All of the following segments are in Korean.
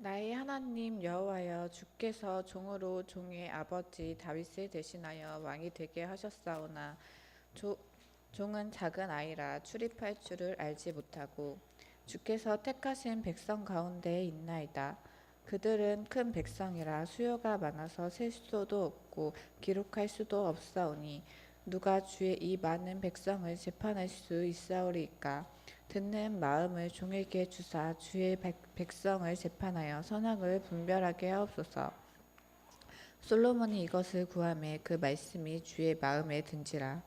나의 하나님 여호와여, 주께서 종으로 종의 아버지 다윗을 대신하여 왕이 되게 하셨사오나 조, 종은 작은 아이라 출입할 줄을 알지 못하고 주께서 택하신 백성 가운데에 있나이다. 그들은 큰 백성이라 수요가 많아서 셀 수도 없고 기록할 수도 없사오니 누가 주의 이 많은 백성을 재판할 수 있사오리이까. 듣는 마음을 종에게 주사 주의 백성을 재판하여 선악을 분별하게 하옵소서. 솔로몬이 이것을 구하매 그 말씀이 주의 마음에 든지라.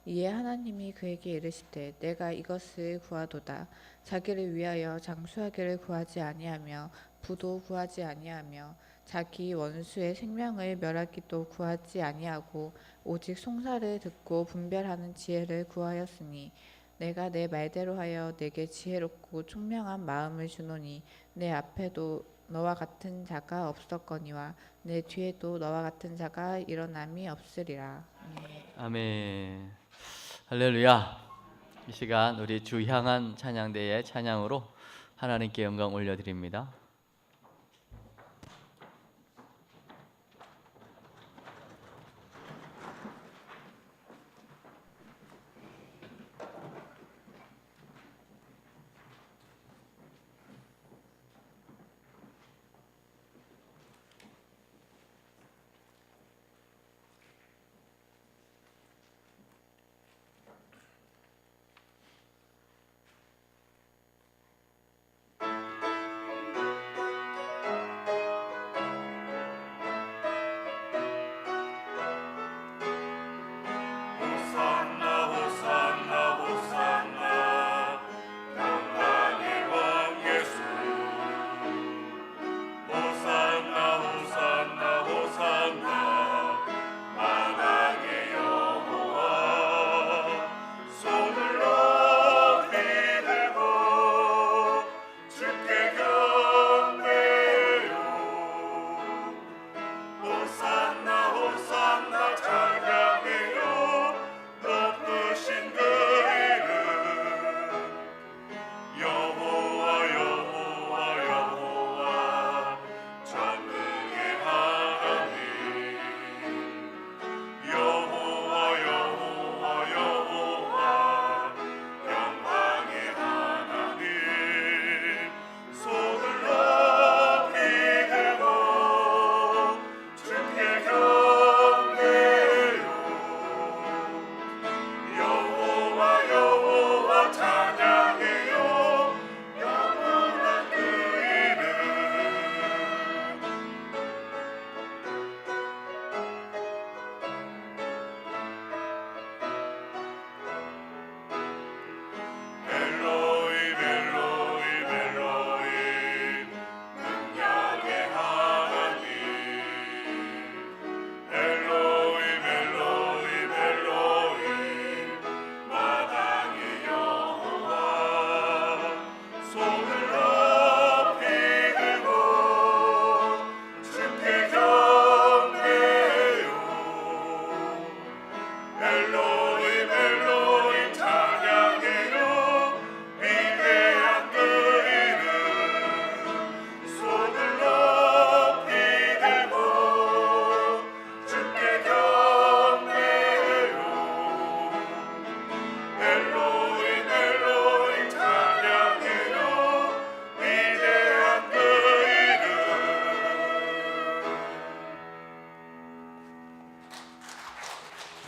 이에 하나님이 그에게 이르시되 내가 이것을 구하도다. 자기를 위하여 장수하기를 구하지 아니하며 부도 구하지 아니하며 자기 원수의 생명을 멸하기도 구하지 아니하고 오직 송사를 듣고 분별하는 지혜를 구하였으니 내가 내 말대로 하여 내게 지혜롭고 총명한 마음을 주노니 내 앞에도 너와 같은 자가 없었거니와 내 뒤에도 너와 같은 자가 일어남이 없으리라. 아멘. 할렐루야. 이 시간 우리 주 향한 찬양대의 찬양으로 하나님께 영광 올려드립니다.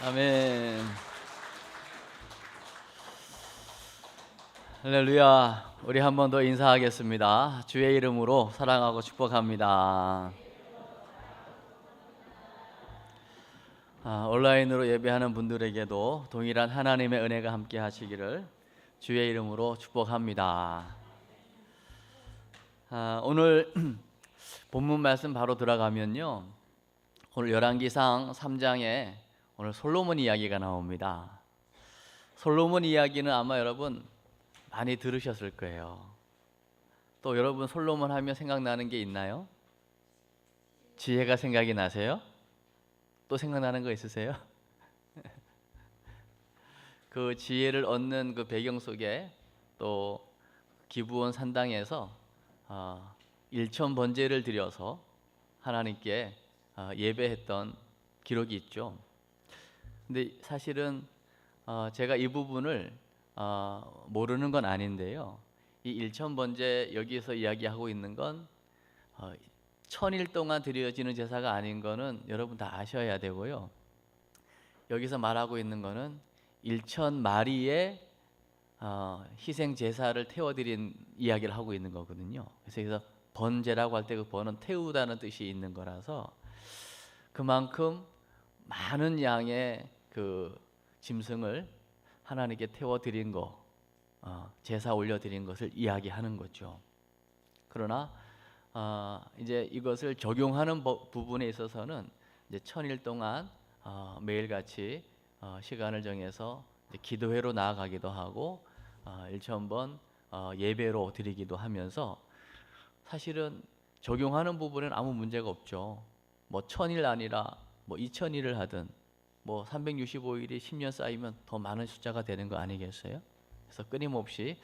아멘. 할렐루야. 우리 한 번 더 인사하겠습니다. 주의 이름으로 사랑하고 축복합니다. 온라인으로 예배하는 분들에게도 동일한 하나님의 은혜가 함께 하시기를 주의 이름으로 축복합니다. 오늘 본문 말씀 바로 들어가면요, 오늘 열왕기상 3장에 오늘 솔로몬 이야기가 나옵니다. 솔로몬 이야기는 아마 여러분 많이 들으셨을 거예요. 또 여러분 솔로몬 하면 생각나는 게 있나요? 지혜가 생각이 나세요? 또 생각나는 거 있으세요? 그 지혜를 얻는 그 배경 속에 또 기브온 산당에서 일천 번제를 드려서 하나님께 예배했던 기록이 있죠. 근데 사실은 제가 이 부분을 모르는 건 아닌데요. 이 일천 번제 여기서 이야기하고 있는 건 천일 동안 드려지는 제사가 아닌 거는 여러분 다 아셔야 되고요. 여기서 말하고 있는 거는 일천 마리의 희생 제사를 태워드린 이야기를 하고 있는 거거든요. 그래서 번제라고 할 때 그 번은 태우다는 뜻이 있는 거라서 그만큼 많은 양의 그 짐승을 하나님께 태워드린 거, 제사 올려드린 것을 이야기하는 거죠. 그러나 이제 이것을 적용하는 부분에 있어서는 이제 천일 동안 매일같이 시간을 정해서 이제 기도회로 나아가기도 하고 일천번 예배로 드리기도 하면서 사실은 적용하는 부분은 아무 문제가 없죠. 뭐 천일 아니라 뭐 2000일을 하든 뭐 365일이 10년 쌓이면 더 많은 숫자가 되는 거 아니겠어요? 그래서 끊임없이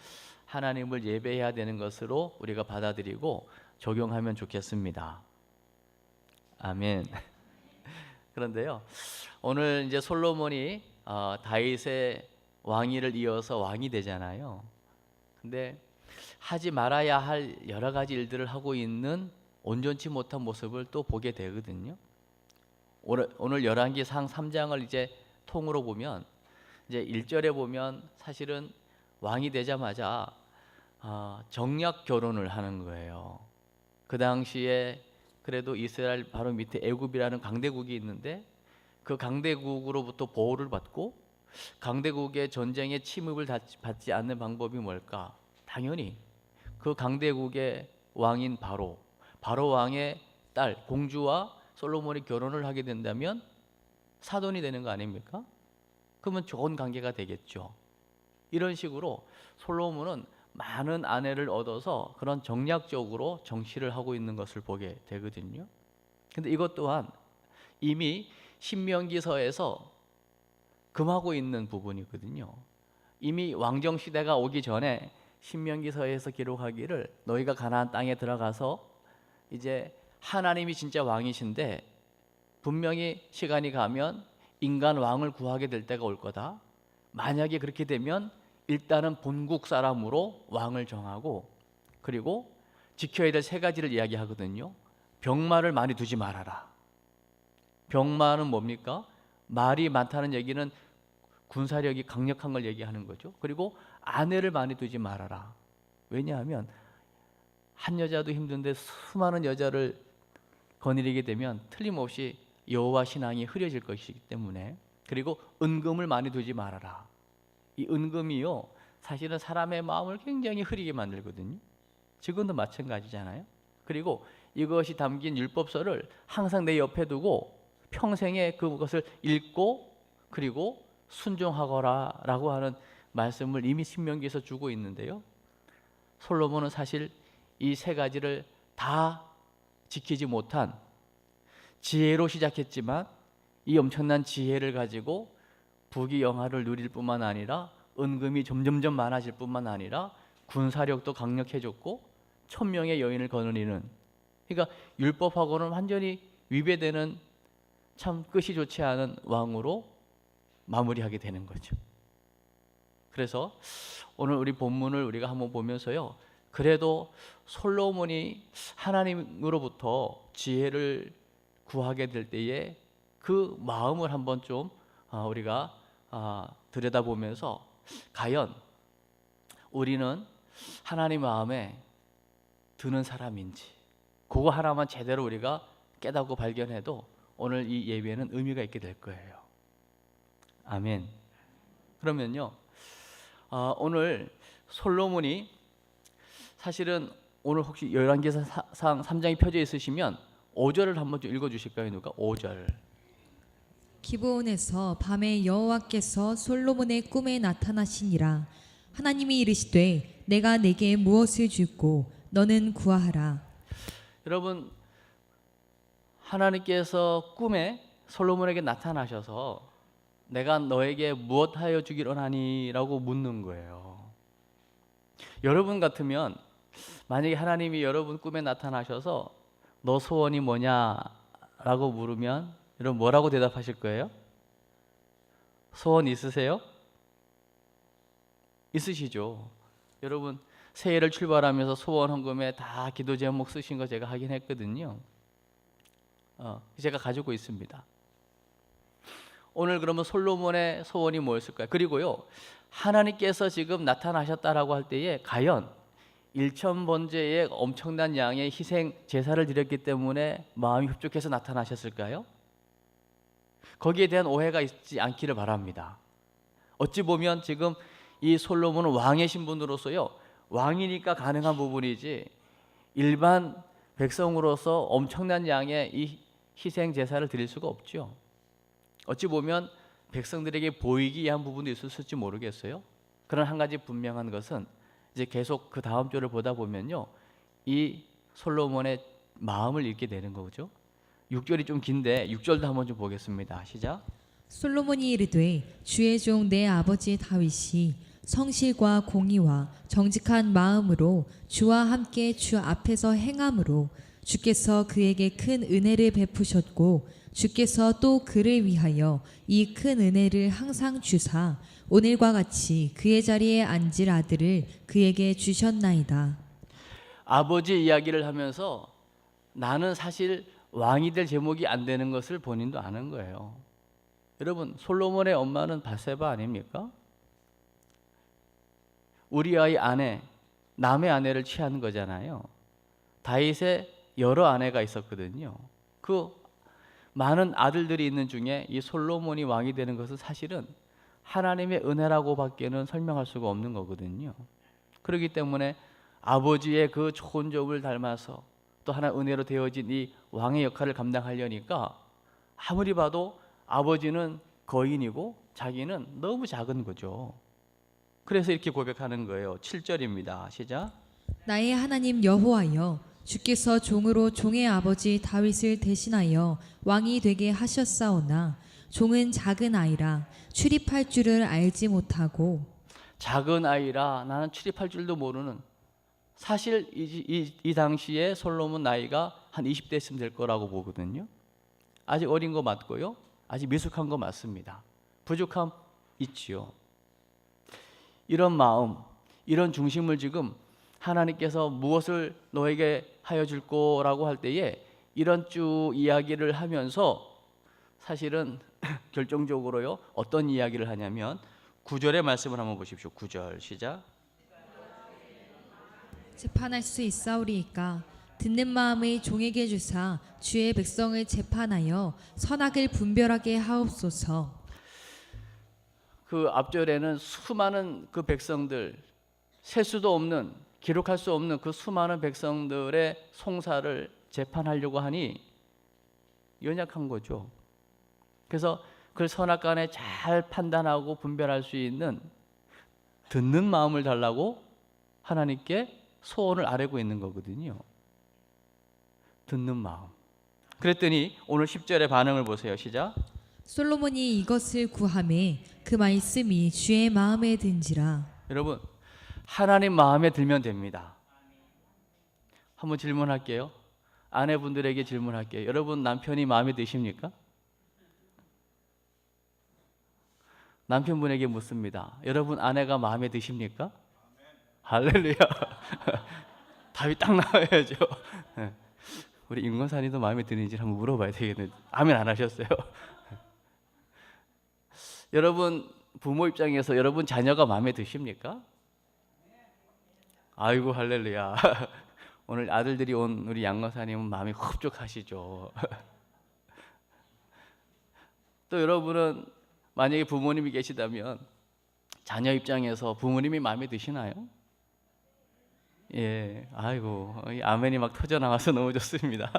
하나님을 예배해야 되는 것으로 우리가 받아들이고 적용하면 좋겠습니다. 아멘. 그런데요, 오늘 이제 솔로몬이 다윗의 왕위를 이어서 왕이 되잖아요. 근데 하지 말아야 할 여러 가지 일들을 하고 있는 온전치 못한 모습을 또 보게 되거든요. 오늘 열왕기상 3장을 이제 통으로 보면 이제 1절에 보면 사실은 왕이 되자마자 정략 결혼을 하는 거예요. 그 당시에 그래도 이스라엘 바로 밑에 애굽이라는 강대국이 있는데 그 강대국으로부터 보호를 받고 강대국의 전쟁에 침입을 받지 않는 방법이 뭘까? 당연히 그 강대국의 왕인 바로 왕의 딸 공주와 솔로몬이 결혼을 하게 된다면 사돈이 되는 거 아닙니까? 그러면 좋은 관계가 되겠죠. 이런 식으로 솔로몬은 많은 아내를 얻어서 그런 정략적으로 정치를 하고 있는 것을 보게 되거든요. 근데 이것 또한 이미 신명기서에서 금하고 있는 부분이거든요. 이미 왕정 시대가 오기 전에 신명기서에서 기록하기를 너희가 가나안 땅에 들어가서 이제 하나님이 진짜 왕이신데 분명히 시간이 가면 인간 왕을 구하게 될 때가 올 거다. 만약에 그렇게 되면 일단은 본국 사람으로 왕을 정하고 그리고 지켜야 될 세 가지를 이야기하거든요. 병마를 많이 두지 말아라. 병마는 뭡니까? 말이 많다는 얘기는 군사력이 강력한 걸 얘기하는 거죠. 그리고 아내를 많이 두지 말아라. 왜냐하면 한 여자도 힘든데 수많은 여자를 거느리게 되면 틀림없이 여호와 신앙이 흐려질 것이기 때문에. 그리고 은금을 많이 두지 말아라. 이 은금이요 사실은 사람의 마음을 굉장히 흐리게 만들거든요. 지금도 마찬가지잖아요. 그리고 이것이 담긴 율법서를 항상 내 옆에 두고 평생에 그것을 읽고 그리고 순종하거라 라고 하는 말씀을 이미 신명기에서 주고 있는데요. 솔로몬은 사실 이 세 가지를 다 지키지 못한 지혜로 시작했지만 이 엄청난 지혜를 가지고 부귀영화를 누릴 뿐만 아니라 은금이 점점점 많아질 뿐만 아니라 군사력도 강력해졌고 1000명의 여인을 거느리는, 그러니까 율법하고는 완전히 위배되는 참 끝이 좋지 않은 왕으로 마무리하게 되는 거죠. 그래서 오늘 우리 본문을 우리가 한번 보면서요, 그래도 솔로몬이 하나님으로부터 지혜를 구하게 될 때에 그 마음을 한번 좀 우리가 들여다보면서 과연 우리는 하나님 마음에 드는 사람인지 그거 하나만 제대로 우리가 깨닫고 발견해도 오늘 이 예배는 의미가 있게 될 거예요. 아멘. 그러면요, 오늘 솔로몬이 사실은 오늘 혹시 열왕기상 3장이 펴져 있으시면 5절을 한번 좀 읽어주실까요? 누가? 5절. 기브온에서 밤에 여호와께서 솔로몬의 꿈에 나타나시니라. 하나님이 이르시되 내가 내게 무엇을 줄고 너는 구하라. 여러분, 하나님께서 꿈에 솔로몬에게 나타나셔서 내가 너에게 무엇하여 주기를 원하니? 라고 묻는 거예요. 여러분 같으면 만약에 하나님이 여러분 꿈에 나타나셔서 너 소원이 뭐냐라고 물으면 여러분 뭐라고 대답하실 거예요? 소원 있으세요? 있으시죠? 여러분 새해를 출발하면서 소원 헌금에 다 기도 제목 쓰신 거 제가 확인했거든요. 제가 가지고 있습니다. 오늘 그러면 솔로몬의 소원이 뭐였을까요? 그리고요, 하나님께서 지금 나타나셨다라고 할 때에 과연 일천번제의 엄청난 양의 희생 제사를 드렸기 때문에 마음이 흡족해서 나타나셨을까요? 거기에 대한 오해가 있지 않기를 바랍니다. 어찌 보면 지금 이 솔로몬은 왕의 신분으로서요, 왕이니까 가능한 부분이지 일반 백성으로서 엄청난 양의 이 희생 제사를 드릴 수가 없죠. 어찌 보면 백성들에게 보이기 위한 부분도 있었을지 모르겠어요. 그러나 한 가지 분명한 것은 이제 계속 그 다음 절을 보다 보면요, 이 솔로몬의 마음을 읽게 되는 거죠. 6절이 좀 긴데 6절도 한번 좀 보겠습니다. 시작. 솔로몬이 이르되 주의 종 내 아버지 다윗이 성실과 공의와 정직한 마음으로 주와 함께 주 앞에서 행함으로 주께서 그에게 큰 은혜를 베푸셨고 주께서 또 그를 위하여 이 큰 은혜를 항상 주사 오늘과 같이 그의 자리에 앉을 아들을 그에게 주셨나이다. 아버지 이야기를 하면서 나는 사실 왕이 될 제목이 안 되는 것을 본인도 아는 거예요. 여러분, 솔로몬의 엄마는 밧세바 아닙니까? 우리아의 아내, 남의 아내를 취한 거잖아요. 다윗의 여러 아내가 있었거든요. 그 많은 아들들이 있는 중에 이 솔로몬이 왕이 되는 것은 사실은 하나님의 은혜라고밖에는 설명할 수가 없는 거거든요. 그렇기 때문에 아버지의 그 좋은 점을 닮아서 또 하나 은혜로 되어진 이 왕의 역할을 감당하려니까 아무리 봐도 아버지는 거인이고 자기는 너무 작은 거죠. 그래서 이렇게 고백하는 거예요. 7절입니다. 시작. 나의 하나님 여호와여 주께서 종으로 종의 아버지 다윗을 대신하여 왕이 되게 하셨사오나 종은 작은 아이라 출입할 줄을 알지 못하고 작은 아이라 나는 출입할 줄도 모르는, 사실 이 당시에 솔로몬 나이가 한 20대쯤 될 거라고 보거든요. 아직 어린 거 맞고요, 아직 미숙한 거 맞습니다. 부족함 있지요. 이런 마음, 이런 중심을 지금 하나님께서 무엇을 너에게 하여 줄 거라고 할 때에 이런 쭉 이야기를 하면서 사실은 결정적으로요, 어떤 이야기를 하냐면 9절의 말씀을 한번 보십시오. 9절 시작. 재판할 수 있사오리이까 듣는 마음의 종에게 주사 주의 백성을 재판하여 선악을 분별하게 하옵소서. 그 앞절에는 수많은 그 백성들, 셀 수도 없는, 기록할 수 없는 그 수많은 백성들의 송사를 재판하려고 하니 연약한 거죠. 그래서 그 선악간에 잘 판단하고 분별할 수 있는 듣는 마음을 달라고 하나님께 소원을 아뢰고 있는 거거든요. 듣는 마음. 그랬더니 오늘 10절의 반응을 보세요. 시작. 솔로몬이 이것을 구하매 그 말씀이 주의 마음에 든지라. 여러분, 하나님 마음에 들면 됩니다. 한번 질문할게요. 아내분들에게 질문할게요. 여러분 남편이 마음에 드십니까? 남편분에게 묻습니다. 여러분 아내가 마음에 드십니까? 할렐루야. 답이 딱 나와야죠. 우리 임권사님도 마음에 드는지 한번 물어봐야 되겠는데 아멘 안 하셨어요? 여러분 부모 입장에서 여러분 자녀가 마음에 드십니까? 아이고 할렐루야. 오늘 아들들이 온 우리 양권사님은 마음이 흡족하시죠. 또 여러분은 만약에 부모님이 계시다면 자녀 입장에서 부모님이 마음에 드시나요? 예, 아이고 아멘이 막 터져 나와서 너무 좋습니다.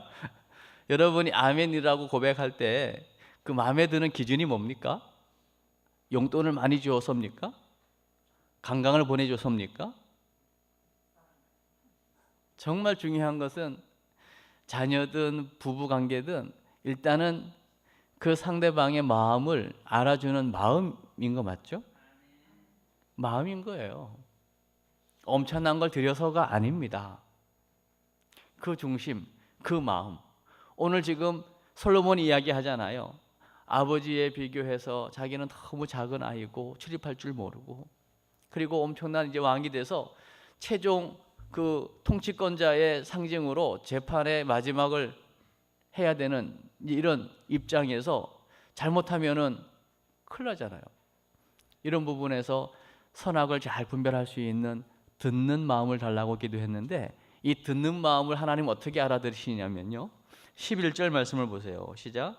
여러분이 아멘이라고 고백할 때 그 마음에 드는 기준이 뭡니까? 용돈을 많이 주어서입니까? 관광을 보내줘서입니까? 정말 중요한 것은 자녀든 부부관계든 일단은 그 상대방의 마음을 알아주는 마음인 거 맞죠? 마음인 거예요. 엄청난 걸 드려서가 아닙니다. 그 중심, 그 마음. 오늘 지금 솔로몬 이야기 하잖아요. 아버지에 비교해서 자기는 너무 작은 아이고 출입할 줄 모르고, 그리고 엄청난 이제 왕이 돼서 최종 그 통치권자의 상징으로 재판의 마지막을 해야 되는 이런 입장에서 잘못하면은 큰일 나잖아요. 이런 부분에서 선악을 잘 분별할 수 있는 듣는 마음을 달라고 기도했는데, 이 듣는 마음을 하나님 어떻게 알아들으시냐면요, 11절 말씀을 보세요. 시작.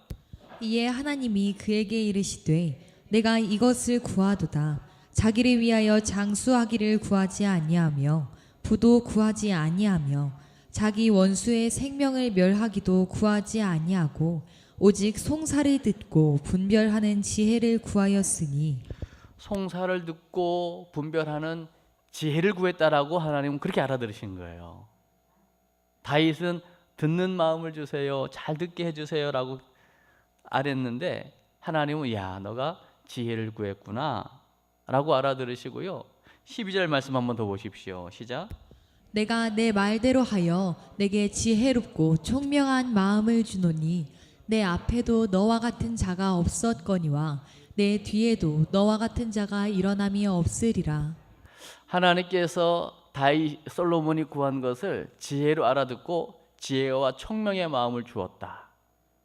이에 하나님이 그에게 이르시되 내가 이것을 구하도다. 자기를 위하여 장수하기를 구하지 아니하며 부도 구하지 아니하며 자기 원수의 생명을 멸하기도 구하지 아니하고 오직 송사를 듣고 분별하는 지혜를 구하였으니. 송사를 듣고 분별하는 지혜를 구했다라고 하나님은 그렇게 알아들으신 거예요. 다윗은 듣는 마음을 주세요, 잘 듣게 해주세요라고 아랬는데 하나님은 야, 너가 지혜를 구했구나 라고 알아들으시고요. 12절 말씀 한번 더 보십시오. 시작. 내가 내 말대로 하여 내게 지혜롭고 총명한 마음을 주노니 내 앞에도 너와 같은 자가 없었거니와 내 뒤에도 너와 같은 자가 일어남이 없으리라. 하나님께서 다윗 솔로몬이 구한 것을 지혜로 알아듣고 지혜와 총명의 마음을 주었다.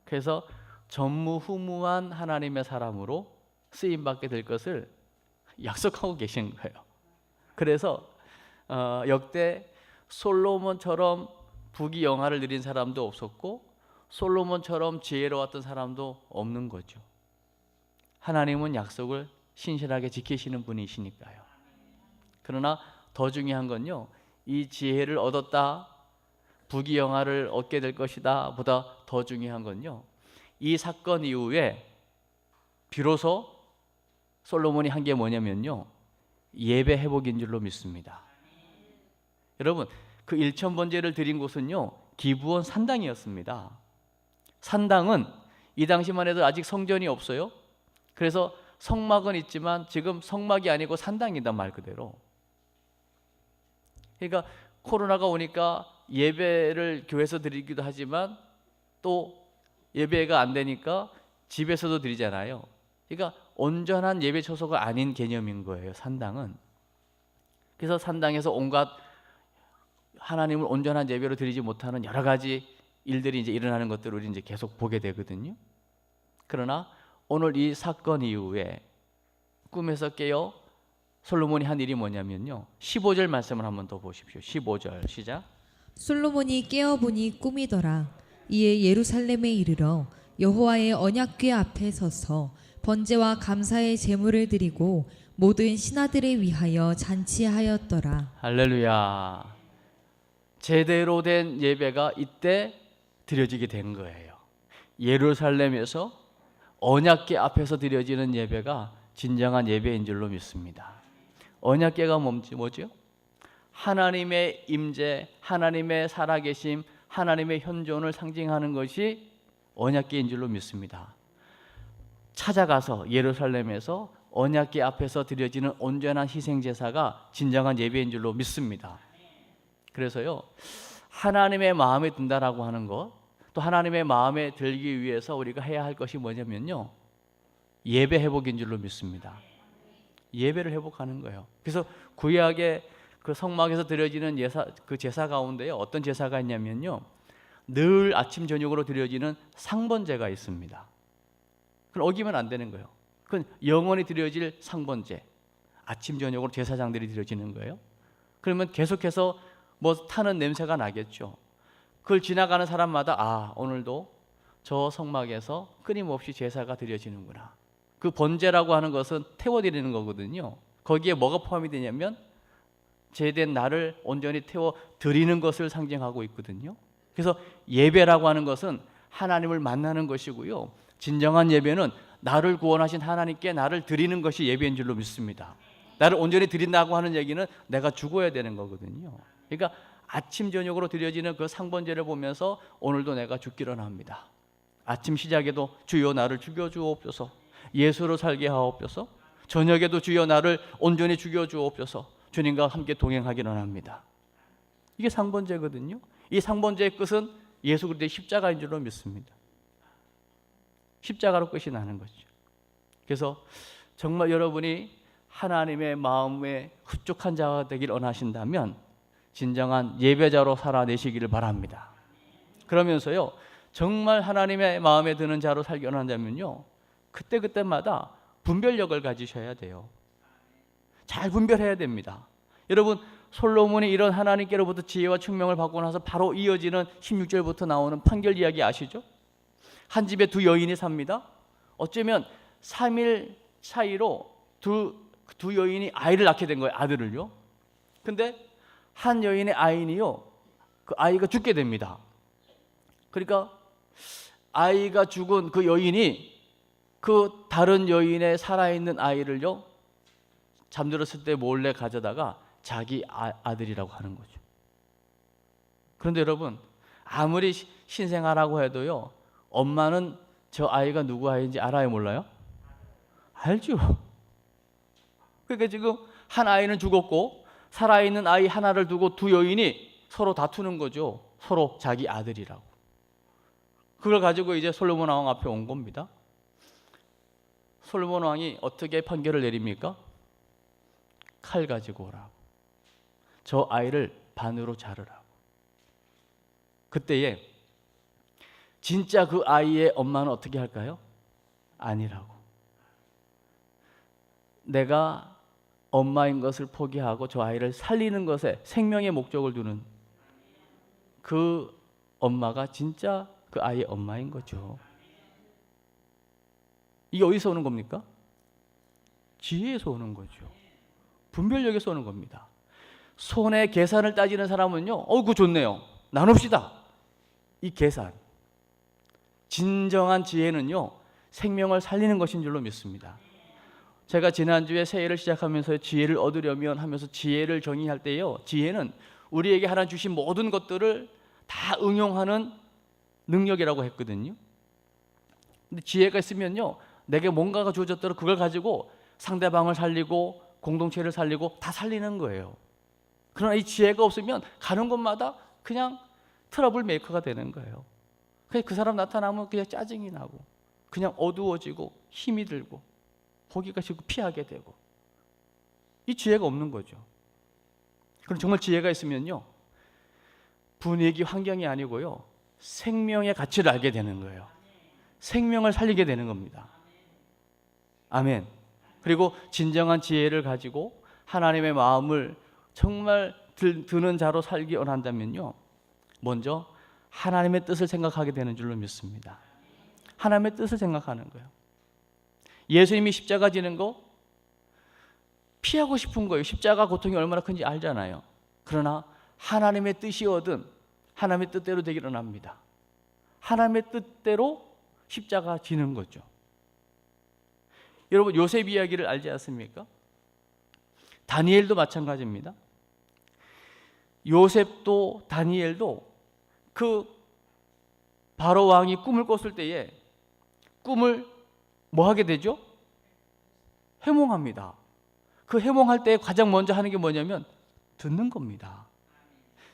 그래서 전무후무한 하나님의 사람으로 쓰임받게 될 것을 약속하고 계신 거예요. 그래서 역대 솔로몬처럼 부귀영화를 누린 사람도 없었고 솔로몬처럼 지혜로웠던 사람도 없는 거죠. 하나님은 약속을 신실하게 지키시는 분이시니까요. 그러나 더 중요한 건요, 이 지혜를 얻었다, 부귀영화를 얻게 될 것이다 보다 더 중요한 건요, 이 사건 이후에 비로소 솔로몬이 한 게 뭐냐면요, 예배 회복인 줄로 믿습니다. 여러분, 그 1,000번제를 드린 곳은요, 기브온 산당이었습니다. 산당은 이 당시만 해도 아직 성전이 없어요. 그래서 성막은 있지만 지금 성막이 아니고 산당이다, 말 그대로. 그러니까 코로나가 오니까 예배를 교회에서 드리기도 하지만 또 예배가 안 되니까 집에서도 드리잖아요. 그러니까 온전한 예배 처소가 아닌 개념인 거예요, 산당은. 그래서 산당에서 온갖 하나님을 온전한 예배로 드리지 못하는 여러 가지 일들이 이제 일어나는 것들을 우리 이제 계속 보게 되거든요. 그러나 오늘 이 사건 이후에 꿈에서 깨어 솔로몬이 한 일이 뭐냐면요, 15절 말씀을 한번 더 보십시오. 15절 시작. 솔로몬이 깨어보니 꿈이더라. 이에 예루살렘에 이르러 여호와의 언약궤 앞에 서서 번제와 감사의 제물을 드리고 모든 신하들을 위하여 잔치하였더라. 할렐루야. 제대로 된 예배가 이때 드려지게 된 거예요. 예루살렘에서 언약궤 앞에서 드려지는 예배가 진정한 예배인 줄로 믿습니다. 언약궤가 뭐죠? 하나님의 임재, 하나님의 살아계심, 하나님의 현존을 상징하는 것이 언약궤인 줄로 믿습니다. 찾아가서 예루살렘에서 언약궤 앞에서 드려지는 온전한 희생제사가 진정한 예배인 줄로 믿습니다. 그래서요, 하나님의 마음에 든다라고 하는 것, 또 하나님의 마음에 들기 위해서 우리가 해야 할 것이 뭐냐면요, 예배 회복인 줄로 믿습니다. 예배를 회복하는 거예요. 그래서 구약의 그 성막에서 드려지는 그 제사 가운데요, 어떤 제사가 있냐면요, 늘 아침 저녁으로 드려지는 상번제가 있습니다. 그건 어기면 안 되는 거예요. 그건 영원히 드려질 상번제, 아침 저녁으로 제사장들이 드려지는 거예요. 그러면 계속해서 뭐 타는 냄새가 나겠죠. 그걸 지나가는 사람마다 아, 오늘도 저 성막에서 끊임없이 제사가 드려지는구나. 그 번제라고 하는 것은 태워드리는 거거든요. 거기에 뭐가 포함이 되냐면 제된 나를 온전히 태워 드리는 것을 상징하고 있거든요. 그래서 예배라고 하는 것은 하나님을 만나는 것이고요, 진정한 예배는 나를 구원하신 하나님께 나를 드리는 것이 예배인 줄로 믿습니다. 나를 온전히 드린다고 하는 얘기는 내가 죽어야 되는 거거든요. 그러니까 아침 저녁으로 드려지는 그 상번제를 보면서 오늘도 내가 죽기를 합니다. 아침 시작에도 주여 나를 죽여주옵소서, 예수로 살게 하옵소서. 저녁에도 주여 나를 온전히 죽여주옵소서. 주님과 함께 동행하기를 원합니다. 이게 상번제거든요. 이 상번제의 끝은 예수 그리스도의 십자가인 줄로 믿습니다. 십자가로 끝이 나는 거죠. 그래서 정말 여러분이 하나님의 마음에 흡족한 자가 되길 원하신다면 진정한 예배자로 살아내시기를 바랍니다. 그러면서요, 정말 하나님의 마음에 드는 자로 살기 원한다면요, 그때그때마다 분별력을 가지셔야 돼요. 잘 분별해야 됩니다. 여러분, 솔로몬이 이런 하나님께로부터 지혜와 총명을 받고 나서 바로 이어지는 16절부터 나오는 판결 이야기 아시죠? 한 집에 두 여인이 삽니다. 어쩌면 3일 차이로 두 여인이 아이를 낳게 된 거예요. 아들을요. 근데 한 여인의 아이니요, 그 아이가 죽게 됩니다. 그러니까 아이가 죽은 그 여인이 그 다른 여인의 살아있는 아이를요, 잠들었을 때 몰래 가져다가 자기 아들이라고 하는 거죠. 그런데 여러분, 아무리 신생아라고 해도요, 엄마는 저 아이가 누구 아이인지 알아요, 몰라요? 알죠. 그러니까 지금 한 아이는 죽었고 살아있는 아이 하나를 두고 두 여인이 서로 다투는 거죠. 서로 자기 아들이라고. 그걸 가지고 이제 솔로몬 왕 앞에 온 겁니다. 솔로몬 왕이 어떻게 판결을 내립니까? 칼 가지고 오라고. 저 아이를 반으로 자르라고. 그때에 진짜 그 아이의 엄마는 어떻게 할까요? 아니라고. 내가 엄마인 것을 포기하고 저 아이를 살리는 것에 생명의 목적을 두는 그 엄마가 진짜 그 아이의 엄마인 거죠. 이게 어디서 오는 겁니까? 지혜에서 오는 거죠. 분별력에서 오는 겁니다. 손의 계산을 따지는 사람은요, 그거 좋네요. 나눕시다. 이 계산. 진정한 지혜는요, 생명을 살리는 것인 줄로 믿습니다. 제가 지난주에 새해를 시작하면서 지혜를 얻으려면 하면서 지혜를 정의할 때요, 지혜는 우리에게 하나님 주신 모든 것들을 다 응용하는 능력이라고 했거든요. 근데 지혜가 있으면요, 내게 뭔가가 주어졌더라도 그걸 가지고 상대방을 살리고 공동체를 살리고 다 살리는 거예요. 그러나 이 지혜가 없으면 가는 곳마다 그냥 트러블 메이커가 되는 거예요. 그래서 그 사람 나타나면 그냥 짜증이 나고 그냥 어두워지고 힘이 들고 거기가 자꾸 피하게 되고, 이 지혜가 없는 거죠. 그럼 정말 지혜가 있으면요, 분위기 환경이 아니고요, 생명의 가치를 알게 되는 거예요. 생명을 살리게 되는 겁니다. 아멘. 그리고 진정한 지혜를 가지고 하나님의 마음을 정말 드는 자로 살기 원한다면요, 먼저 하나님의 뜻을 생각하게 되는 줄로 믿습니다. 하나님의 뜻을 생각하는 거예요. 예수님이 십자가 지는 거 피하고 싶은 거예요. 십자가 고통이 얼마나 큰지 알잖아요. 그러나 하나님의 뜻이거든 하나님의 뜻대로 되기를 원합니다. 하나님의 뜻대로 십자가 지는 거죠. 여러분, 요셉 이야기를 알지 않습니까? 다니엘도 마찬가지입니다. 요셉도 다니엘도 그 바로 왕이 꿈을 꿨을 때에 꿈을 뭐 하게 되죠? 해몽합니다. 그 해몽할 때 가장 먼저 하는 게 뭐냐면 듣는 겁니다.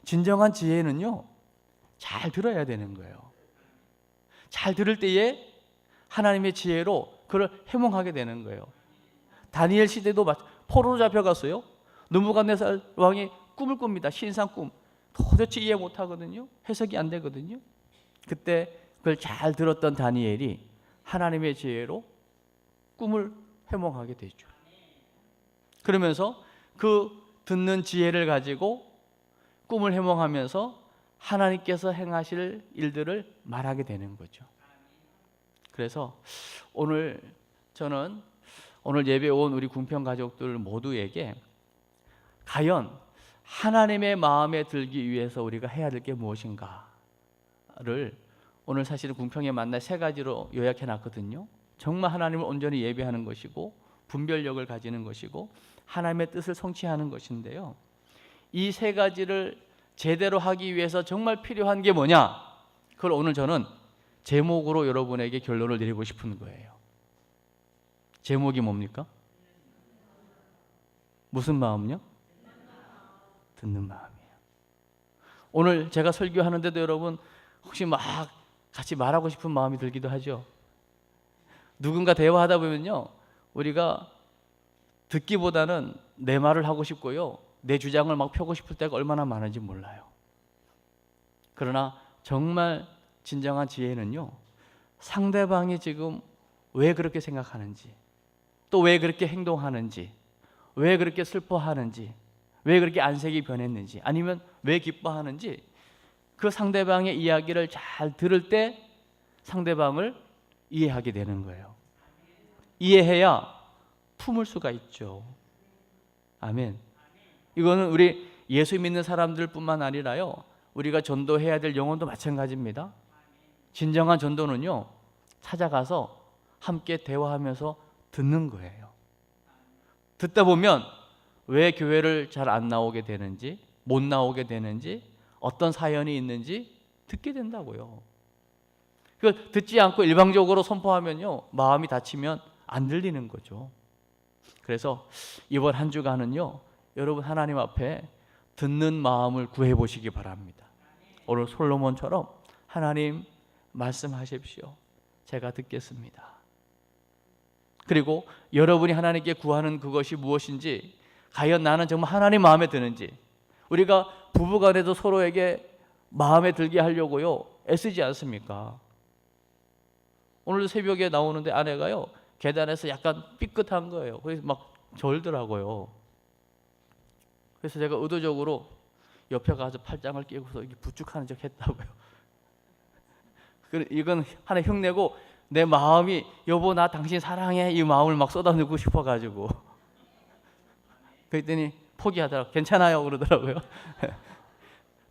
진정한 지혜는요, 잘 들어야 되는 거예요. 잘 들을 때에 하나님의 지혜로 그걸 해몽하게 되는 거예요. 다니엘 시대도 포로로 잡혀갔어요. 느부갓네살 왕이 꿈을 꿉니다. 신상 꿈. 도대체 이해 못하거든요. 해석이 안 되거든요. 그때 그걸 잘 들었던 다니엘이 하나님의 지혜로 꿈을 해몽하게 되죠. 그러면서 그 듣는 지혜를 가지고 꿈을 해몽하면서 하나님께서 행하실 일들을 말하게 되는 거죠. 그래서 오늘 저는 오늘 예배 온 우리 궁평 가족들 모두에게 과연 하나님의 마음에 들기 위해서 우리가 해야 될 게 무엇인가를 오늘 사실은 궁평에 만날 세 가지로 요약해 놨거든요. 정말 하나님을 온전히 예배하는 것이고 분별력을 가지는 것이고 하나님의 뜻을 성취하는 것인데요, 이 세 가지를 제대로 하기 위해서 정말 필요한 게 뭐냐, 그걸 오늘 저는 제목으로 여러분에게 결론을 내리고 싶은 거예요. 제목이 뭡니까? 무슨 마음요? 듣는 마음이에요. 오늘 제가 설교하는데도 여러분 혹시 막 같이 말하고 싶은 마음이 들기도 하죠. 누군가 대화하다 보면요, 우리가 듣기보다는 내 말을 하고 싶고요, 내 주장을 막 펴고 싶을 때가 얼마나 많은지 몰라요. 그러나 정말 진정한 지혜는요, 상대방이 지금 왜 그렇게 생각하는지, 또 왜 그렇게 행동하는지, 왜 그렇게 슬퍼하는지, 왜 그렇게 안색이 변했는지, 아니면 왜 기뻐하는지, 그 상대방의 이야기를 잘 들을 때 상대방을 이해하게 되는 거예요. 이해해야 품을 수가 있죠. 아멘. 이거는 우리 예수 믿는 사람들뿐만 아니라요, 우리가 전도해야 될 영혼도 마찬가지입니다. 진정한 전도는요, 찾아가서 함께 대화하면서 듣는 거예요. 듣다 보면 왜 교회를 잘 안 나오게 되는지, 못 나오게 되는지, 어떤 사연이 있는지 듣게 된다고요. 그걸 듣지 않고 일방적으로 선포하면요, 마음이 다치면 안 들리는 거죠. 그래서 이번 한 주간은요, 여러분 하나님 앞에 듣는 마음을 구해 보시기 바랍니다. 오늘 솔로몬처럼 하나님 말씀하십시오. 제가 듣겠습니다. 그리고 여러분이 하나님께 구하는 그것이 무엇인지, 과연 나는 정말 하나님 마음에 드는지, 우리가 부부간에도 서로에게 마음에 들게 하려고요, 애쓰지 않습니까? 오늘도 새벽에 나오는데 아내가요, 계단에서 약간 삐끗한 거예요. 그래서 막 절더라고요. 그래서 제가 의도적으로 옆에 가서 팔짱을 끼고서 이렇게 부축하는 척 했다고요. 이건 하나 흉내고, 내 마음이 여보 나 당신 사랑해 이 마음을 막 쏟아내고 싶어가지고, 그랬더니 포기하더라고요. 괜찮아요 그러더라고요.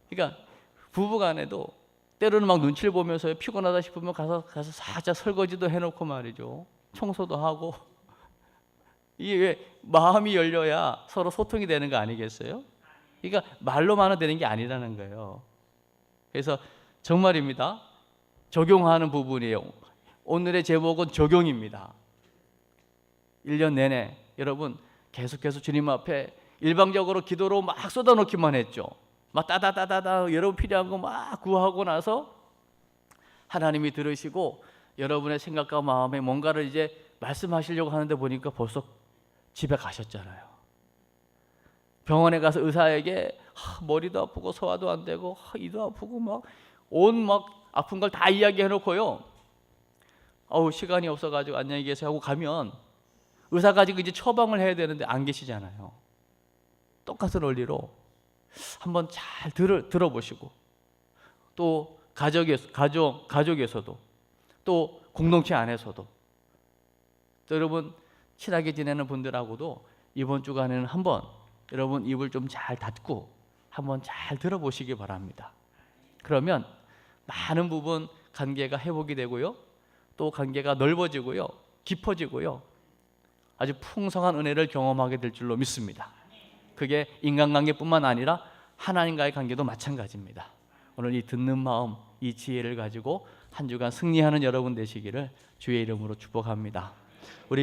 그러니까 부부간에도 때로는 막 눈치를 보면서 피곤하다 싶으면 가서 살짝 설거지도 해놓고 말이죠, 청소도 하고. 이게 왜 마음이 열려야 서로 소통이 되는 거 아니겠어요? 그러니까 말로만은 되는 게 아니라는 거예요. 그래서 정말입니다, 적용하는 부분이에요. 오늘의 제목은 적용입니다. 1년 내내 여러분 계속해서 주님 앞에 일방적으로 기도로 막 쏟아놓기만 했죠. 막 따다다다다 여러분 필요한 거 막 구하고 나서 하나님이 들으시고 여러분의 생각과 마음에 뭔가를 이제 말씀하시려고 하는데 보니까 벌써 집에 가셨잖아요. 병원에 가서 의사에게 머리도 아프고 소화도 안 되고 이도 아프고 막 온 막 아픈 걸 다 이야기해 놓고요, 시간이 없어가지고 안녕히 계세요 하고 가면 의사가 지금 이제 처방을 해야 되는데 안 계시잖아요. 똑같은 원리로 한번 잘 들어보시고, 또 가족에서도, 또 공동체 안에서도, 또 여러분 친하게 지내는 분들하고도 이번 주간에는 한번 여러분 입을 좀 잘 닫고 한번 잘 들어보시기 바랍니다. 그러면 많은 부분 관계가 회복이 되고요, 또 관계가 넓어지고요, 깊어지고요, 아주 풍성한 은혜를 경험하게 될 줄로 믿습니다. 그게 인간관계뿐만 아니라 하나님과의 관계도 마찬가지입니다. 오늘 이 듣는 마음, 이 지혜를 가지고 한 주간 승리하는 여러분 되시기를 주의 이름으로 축복합니다. 우리